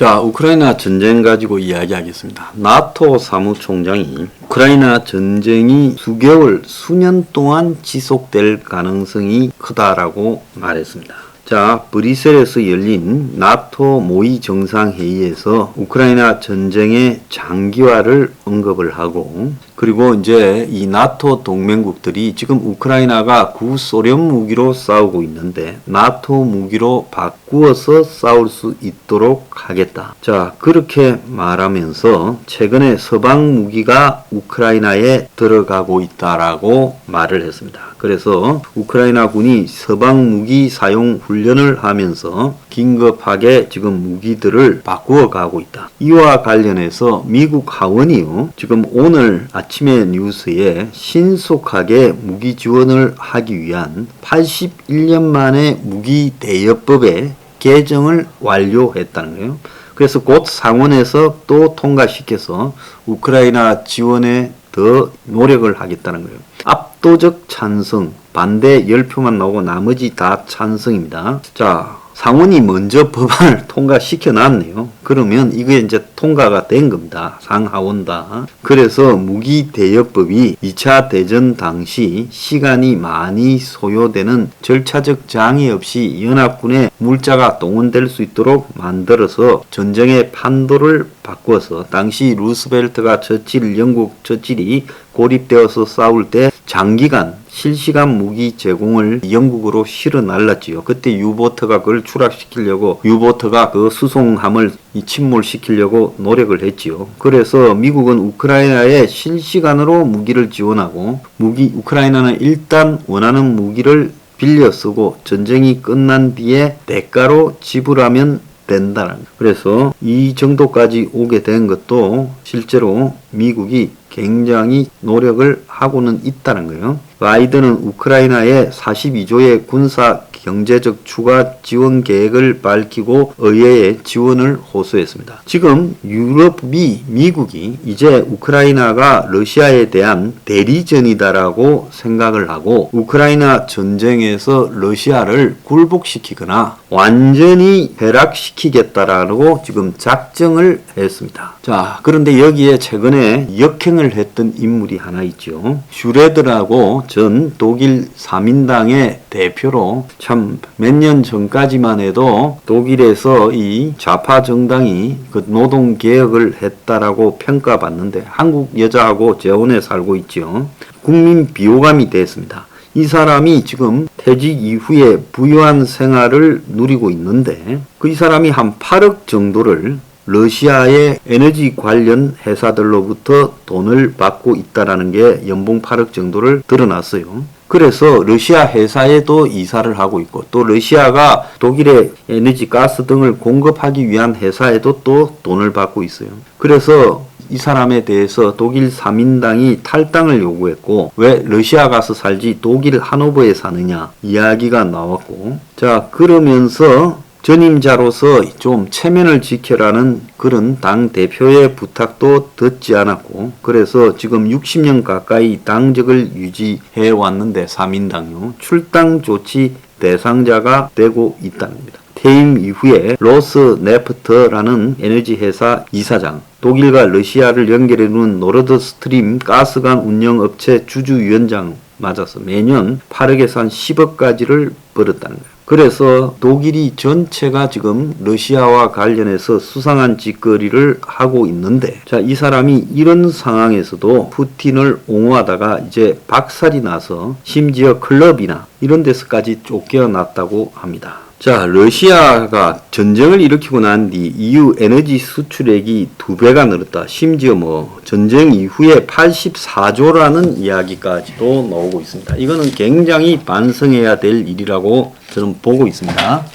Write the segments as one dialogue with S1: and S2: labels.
S1: 자, 우크라이나 전쟁 가지고 이야기하겠습니다. 나토 사무총장이 우크라이나 전쟁이 수개월, 수년 동안 지속될 가능성이 크다라고 말했습니다. 자, 브뤼셀에서 열린 나토 모의 정상회의에서 우크라이나 전쟁의 장기화를 언급을 하고, 그리고 이제 이 나토 동맹국들이 지금 우크라이나가 구소련 무기로 싸우고 있는데 나토 무기로 바꾸어서 싸울 수 있도록 하겠다. 자, 그렇게 말하면서 최근에 서방 무기가 우크라이나에 들어가고 있다라고 말을 했습니다. 그래서 우크라이나 군이 서방 무기 사용 훈련을 하면서 긴급하게 지금 무기들을 바꾸어 가고 있다. 이와 관련해서 미국 하원이요, 지금 오늘 아침에 뉴스에 신속하게 무기 지원을 하기 위한 81년 만에 무기 대여법의 개정을 완료했다는 거예요. 그래서 곧 상원에서 또 통과시켜서 우크라이나 지원에 더 노력을 하겠다는 거예요. 압도적 찬성, 반대 10표만 나오고 나머지 다 찬성입니다. 자, 상원이 먼저 법안을 통과시켜 놨네요. 그러면 이게 이제 통과가 된 겁니다. 상하원 다. 그래서 무기 대여법이 2차 대전 당시 시간이 많이 소요되는 절차적 장애 없이 연합군의 물자가 동원될 수 있도록 만들어서 전쟁의 판도를 바꿔서 당시 루스벨트가 영국 처칠이 고립되어서 싸울 때 장기간 실시간 무기 제공을 영국으로 실어 날랐지요. 그때 유보트가 그걸 추락시키려고, 유보트가 그 수송함을 침몰시키려고 노력을 했지요. 그래서 미국은 우크라이나에 실시간으로 무기를 지원하고, 우크라이나는 일단 원하는 무기를 빌려 쓰고 전쟁이 끝난 뒤에 대가로 지불하면 된다는 거예요. 그래서 이 정도까지 오게 된 것도 실제로 미국이 굉장히 노력을 하고는 있다는 거예요. 바이든은 우크라이나에 42조의 군사 경제적 추가 지원 계획을 밝히고 의회에 지원을 호소했습니다. 지금 유럽이, 미국이 이제 우크라이나가 러시아에 대한 대리전이다라고 생각을 하고 우크라이나 전쟁에서 러시아를 굴복시키거나 완전히 폐락시키겠다라고 지금 작정을 했습니다. 자, 그런데 여기에 최근에 역행을 했던 인물이 하나 있죠. 슈레드라고 전 독일 사민당의 대표로 참 몇 년 전까지만 해도 독일에서 이 좌파 정당이 그 노동 개혁을 했다라고 평가받는데 한국 여자하고 재혼해 살고 있죠. 국민 비호감이 됐습니다. 이 사람이 지금 퇴직 이후에 부유한 생활을 누리고 있는데 그 이 사람이 한 8억 정도를 러시아의 에너지 관련 회사들로부터 돈을 받고 있다라는 게 연봉 8억 정도를 드러났어요. 그래서 러시아 회사에도 이사를 하고 있고 또 러시아가 독일의 에너지, 가스 등을 공급하기 위한 회사에도 또 돈을 받고 있어요. 그래서 이 사람에 대해서 독일 사민당이 탈당을 요구했고 왜 러시아 가서 살지 독일 하노버에 사느냐 이야기가 나왔고, 자, 그러면서 전임자로서 좀 체면을 지켜라는 그런 당 대표의 부탁도 듣지 않았고, 그래서 지금 60년 가까이 당적을 유지해 왔는데 사민당요, 출당 조치 대상자가 되고 있다는 겁니다. 퇴임 이후에 로스네프트라는 에너지 회사 이사장, 독일과 러시아를 연결해놓은 노르드 스트림 가스관 운영업체 주주위원장 맞아서 매년 8억에서 한 10억까지를 벌었다는 거예요. 그래서 독일이 전체가 지금 러시아와 관련해서 수상한 짓거리를 하고 있는데, 자, 이 사람이 이런 상황에서도 푸틴을 옹호하다가 이제 박살이 나서 심지어 클럽이나 이런 데서까지 쫓겨났다고 합니다. 자, 러시아가 전쟁을 일으키고 난 뒤 EU 에너지 수출액이 2배가 늘었다. 심지어 전쟁 이후에 84조라는 이야기까지도 나오고 있습니다. 이거는 굉장히 반성해야 될 일이라고 저는 보고 있습니다.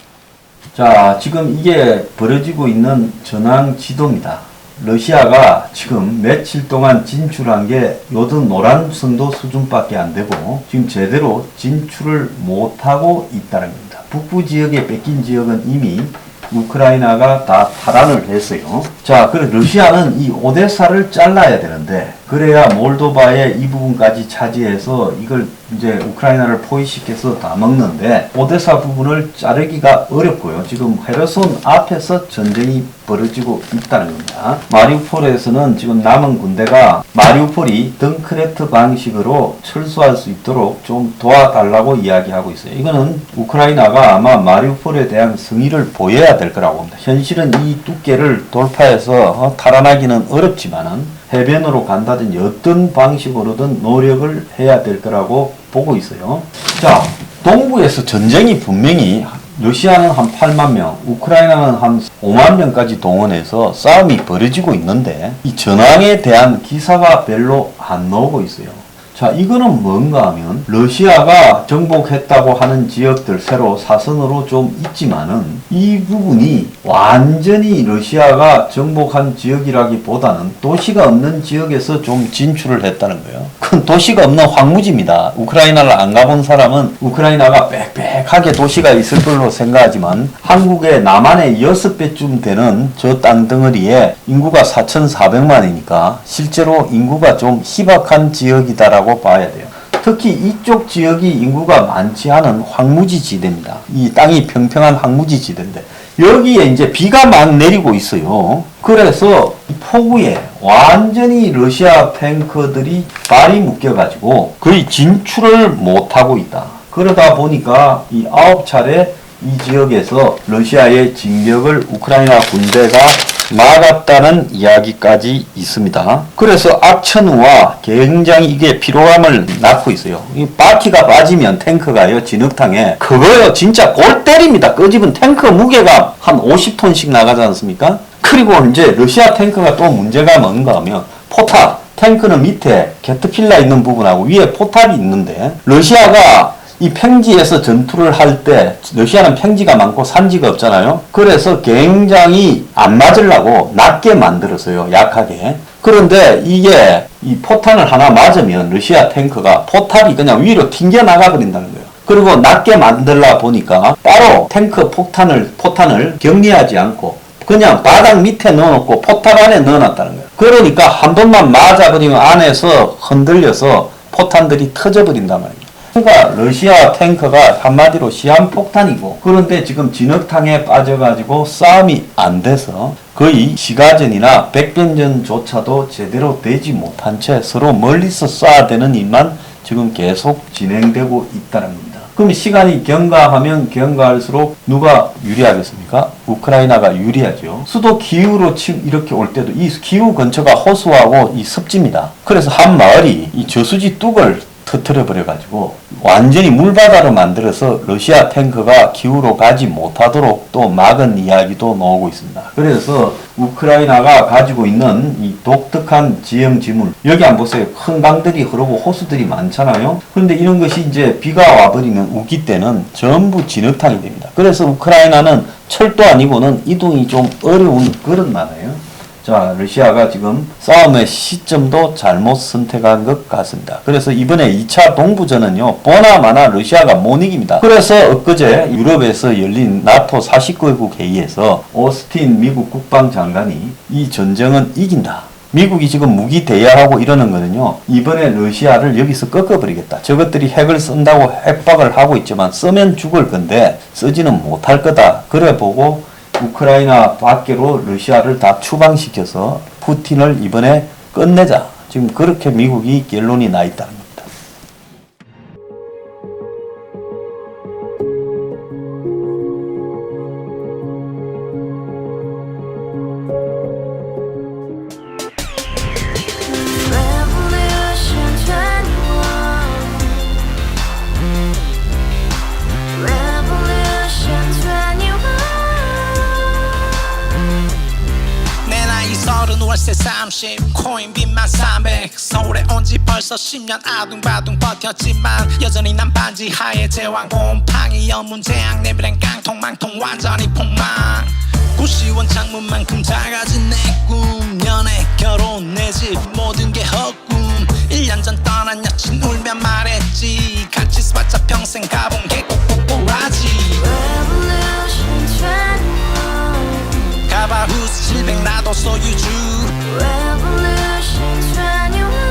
S1: 자, 지금 이게 벌어지고 있는 전황 지도입니다. 러시아가 지금 며칠 동안 진출한 게 요든 노란선도 수준밖에 안 되고 지금 제대로 진출을 못하고 있다는 겁니다. 북부 지역에 뺏긴 지역은 이미 우크라이나가 다 탈환을 했어요. 자, 그래서 러시아는 이 오데사를 잘라야 되는데 그래야 몰도바의 이 부분까지 차지해서 이걸 이제 우크라이나를 포위시켜서 다 먹는데 오데사 부분을 자르기가 어렵고요. 지금 헤르손 앞에서 전쟁이 벌어지고 있다는 겁니다. 마리우폴에서는 지금 남은 군대가 마리우폴이 덩크레트 방식으로 철수할 수 있도록 좀 도와달라고 이야기하고 있어요. 이거는 우크라이나가 아마 마리우폴에 대한 승리를 보여야 될 거라고 봅니다. 현실은 이 두께를 돌파해서 탈환하기는 어렵지만은 해변으로 간다든지 어떤 방식으로든 노력을 해야 될 거라고 보고 있어요. 자, 동부에서 전쟁이 분명히 러시아는 한 8만 명, 우크라이나는 한 5만 명까지 동원해서 싸움이 벌어지고 있는데 이 전황에 대한 기사가 별로 안 나오고 있어요. 자, 이거는 뭔가 하면 러시아가 정복했다고 하는 지역들 새로 사선으로 좀 있지만은 이 부분이 완전히 러시아가 정복한 지역이라기보다는 도시가 없는 지역에서 좀 진출을 했다는 거예요. 큰 도시가 없는 황무지입니다. 우크라이나를 안 가본 사람은 우크라이나가 빽빽하게 도시가 있을 걸로 생각하지만 한국의 남한의 6배쯤 되는 저 땅덩어리에 인구가 4,400만이니까 실제로 인구가 좀 희박한 지역이다라고 봐야 돼요. 특히 이쪽 지역이 인구가 많지 않은 황무지 지대입니다. 이 땅이 평평한 황무지 지대인데 여기에 이제 비가 막 내리고 있어요. 그래서 폭우에 완전히 러시아 탱커들이 발이 묶여가지고 거의 진출을 못하고 있다. 그러다 보니까 이 9차례 이 지역에서 러시아의 진격을 우크라이나 군대가 막았다는 이야기까지 있습니다. 그래서 악천후와 굉장히 이게 피로감을 낳고 있어요. 이 바퀴가 빠지면 탱크가요, 진흙탕에 그거요 진짜 골 때립니다. 끄집은 탱크 무게가 한 50톤씩 나가지 않습니까? 그리고 이제 러시아 탱크가 또 문제가 뭔가 하면 포탑, 탱크는 밑에 게트필라 있는 부분하고 위에 포탑이 있는데 러시아가 이 평지에서 전투를 할 때 러시아는 평지가 많고 산지가 없잖아요. 그래서 굉장히 안 맞으려고 낮게 만들었어요. 약하게. 그런데 이게 이 포탄을 하나 맞으면 러시아 탱크가 포탑이 그냥 위로 튕겨 나가 버린다는 거예요. 그리고 낮게 만들라 보니까 따로 탱크 포탄을 격리하지 않고 그냥 바닥 밑에 넣어놓고 포탑 안에 넣어놨다는 거예요. 그러니까 한 번만 맞아버리면 안에서 흔들려서 포탄들이 터져버린단 말이에요. 그러니까 러시아 탱크가 한마디로 시한폭탄이고 그런데 지금 진흙탕에 빠져가지고 싸움이 안 돼서 거의 시가전이나 백변전조차도 제대로 되지 못한 채 서로 멀리서 쏴야 되는 일만 지금 계속 진행되고 있다는 겁니다. 그럼 시간이 경과하면 경과할수록 누가 유리하겠습니까? 우크라이나가 유리하죠. 수도 기우로 이렇게 올 때도 이 기우 근처가 호수하고 이 습지입니다. 그래서 한 마을이 이 저수지 뚝을 터뜨려 버려가지고 완전히 물바다로 만들어서 러시아 탱크가 기후로 가지 못하도록 또 막은 이야기도 나오고 있습니다. 그래서 우크라이나가 가지고 있는 이 독특한 지형지물 여기 한번 보세요. 큰 강들이 흐르고 호수들이 많잖아요. 그런데 이런 것이 이제 비가 와버리면 우기 때는 전부 진흙탕이 됩니다. 그래서 우크라이나는 철도 아니고는 이동이 좀 어려운 그런 나라예요. 자, 러시아가 지금 싸움의 시점도 잘못 선택한 것 같습니다. 그래서 이번에 2차 동부전은요, 보나마나 러시아가 못 이깁니다. 그래서 엊그제 유럽에서 열린 나토 49개국 회의에서 오스틴 미국 국방장관이 이 전쟁은 이긴다. 미국이 지금 무기 대여하고 이러는 거는요, 이번에 러시아를 여기서 꺾어버리겠다. 저것들이 핵을 쓴다고 핵박을 하고 있지만 쓰면 죽을 건데 쓰지는 못할 거다. 그래 보고 우크라이나 밖으로 러시아를 다 추방시켜서 푸틴을 이번에 끝내자. 지금 그렇게 미국이 결론이 나 있다는 겁니다.
S2: 월세 30 코인빚만 300 서울에 온지 벌써 10년 아둥바둥 버텼지만 여전히 난 반지 하에 제왕 곰팡이 연문제약 내비랑 깡통망통 완전히 폭망 고시원 창문만큼 작아진 내 꿈 연애 결혼 내 집 모든 게 헛꿈 1년 전 떠난 여친 울며 말했지 같이 살자 평생 가본 게 꼭꼭꼭하지 가바후스 700 나도 소유주 Revolution 21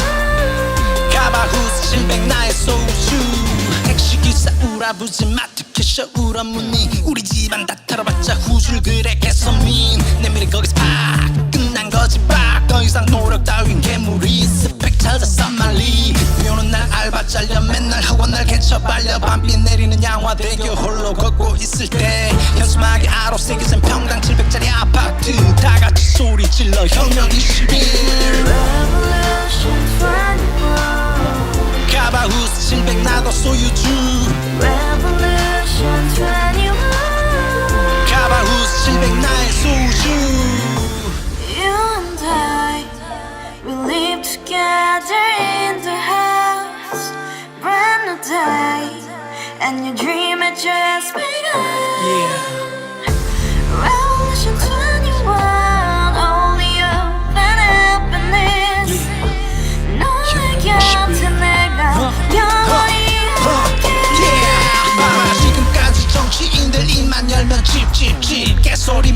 S2: 알아보지 마 특혜셔 울어문니 우리 집안 다 털어봤자 후줄 그래 개선민 내 미래 거기서 팍 끝난 거지 팍더 이상 노력 따윈 괴물이 스펙 찾아서 말리 비오는 날 알바 잘려 맨날 학원 날 개쳐 발려 밤비 내리는 양화대교 홀로 걷고 있을 때 현수막에 아로 새겨진 평당 700짜리 아파트 다같이 소리 질러 혁명 21
S3: Revolution 21
S2: 가바후스 700 나도 소유주
S3: Revolution 21
S2: 가바후스 700 나의 소주
S3: You and I, we live together in the house Brand new day, and your dream had just begun Revolution 21, only open happiness 너의 곁에 내가 영원히 함께
S2: 지금까지 정치인들 입만 열면 찝찝찝 개소리